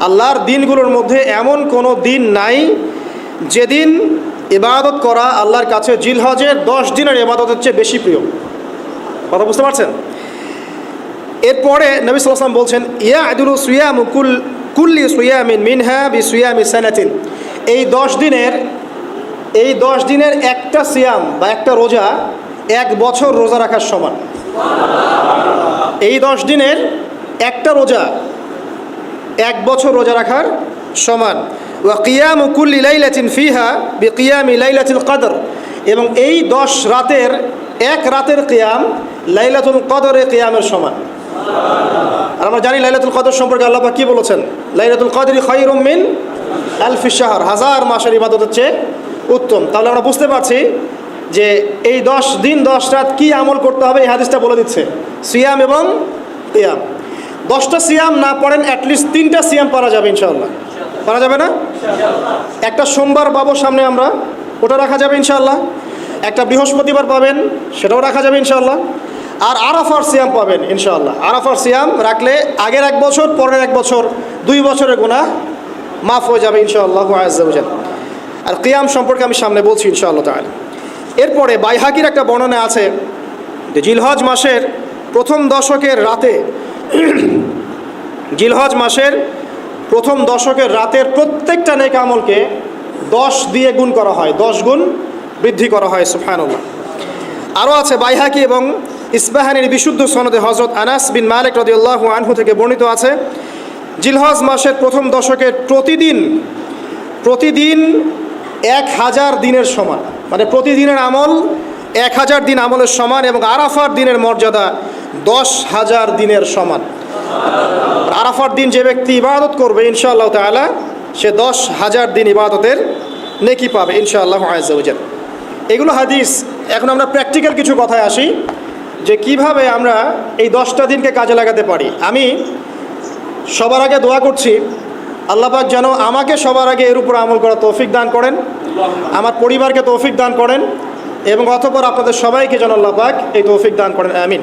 আল্লাহর দিনগুলোর মধ্যে এমন কোনো দিন নাই যেদিন ইবাদত করা আল্লাহর কাছে জিলহজের 10 দিনের ইবাদতের চেয়ে বেশি প্রিয়। কথা বুঝতে পারছেন? এরপরে নবী সাল্লাল্লাহু আলাইহি ওয়াসাল্লাম বলছেন, ইয়াদুলু সিয়ামু কুল্লি সিয়ামিন মিনহা বিসিয়ামি সানাতিন। এই 10 দিনের একটা সিয়াম বা একটা রোজা 1 বছর রোজা রাখার সমান। এই 10 দিনের একটা রোজা 1 বছর রোজা রাখার সমান। ওয়া কিয়ামু কুল্লি লাইলাতিন ফিহা বিকিয়ামি লাইলাতিল কদর। এবং এই 10 রাতের এক রাতের কিয়াম লাইলাতুল কদরের কিয়ামের সমান। আর আমরা জানি লাইলাতুল কদর সম্পর্কে আল্লাহ পাক কি বলেছেন? লাইলাতুল কদরি খায়রুম মিন আলফি শাহর, 1000 মাসের ইবাদতের চেয়ে উত্তম। তাহলে আমরা বুঝতে পারছি যে এই 10 দিন 10 রাত কি আমল করতে হবে এই হাদিসটা বলে দিচ্ছে, সিয়াম এবং কিয়াম। 10টা সিয়াম না পড়েন অ্যাটলিস্ট 3টা সিয়াম পারা যাবে ইনশাআল্লাহ। পারা যাবে না? একটা সোমবার পাবো সামনে আমরা, ওটা রাখা যাবে ইনশাআল্লাহ। একটা বৃহস্পতিবার পাবেন, সেটাও রাখা যাবে ইনশাআল্লাহ। আর আরাফার সিয়াম পাবেন ইনশাআল্লাহ। আরাফার সিয়াম রাখলে আগের 1 বছর পরের 1 বছর 2 বছরের গুনাহ মাফ হয়ে যাবে ইনশাআল্লাহ আযজা ওয়া জাল্লা। আর কিয়াম সম্পর্কে আমি সামনে বলছি ইনশাআল্লাহ তাআলা। এরপরে বাইহাকির একটা বর্ণনা আছে যে জিলহজ মাসের প্রথম দশকের রাতে জিলহজ মাসের প্রথম দশকের রাতের প্রত্যেকটা নেক আমলকে 10 দিয়ে গুণ করা হয়, 10 গুণ বৃদ্ধি করা হয়। সুবহানাল্লাহ। আরও আছে বাইহাকি এবং ইসবাহানির বিশুদ্ধ সনদে হযরত আনাস বিন মালিক রাদিয়াল্লাহু আনহু থেকে বর্ণিত আছে, জিলহজ মাসের প্রথম দশকের প্রতিদিন 1000 দিনের সমান, মানে প্রতিদিনের আমল 1000 দিন আমলের সমান, এবং আরাফার দিনের মর্যাদা 10,000 দিনের সমান। আরাফার দিন যে ব্যক্তি ইবাদত করবে ইনশাআল্লাহ তাআলা সে 10,000 দিন ইবাদতের নেকি পাবে ইনশাআল্লাহ আযজা ওয়া জাল্লা। এগুলো হাদিস। এখন আমরা প্র্যাকটিক্যাল কিছু কথায় আসি যে কিভাবে আমরা এই 10টা দিনকে কাজে লাগাতে পারি। আমি সবার আগে দোয়া করছি আল্লাহ পাক যেন আমাকে সবার আগে এর উপর আমল করার তৌফিক দান করেন, আমার পরিবারকে তৌফিক দান করেন, এবং অতঃপর আপনাদের সবাইকে যেন আল্লাহ পাক এই তৌফিক দান করেন। আমিন।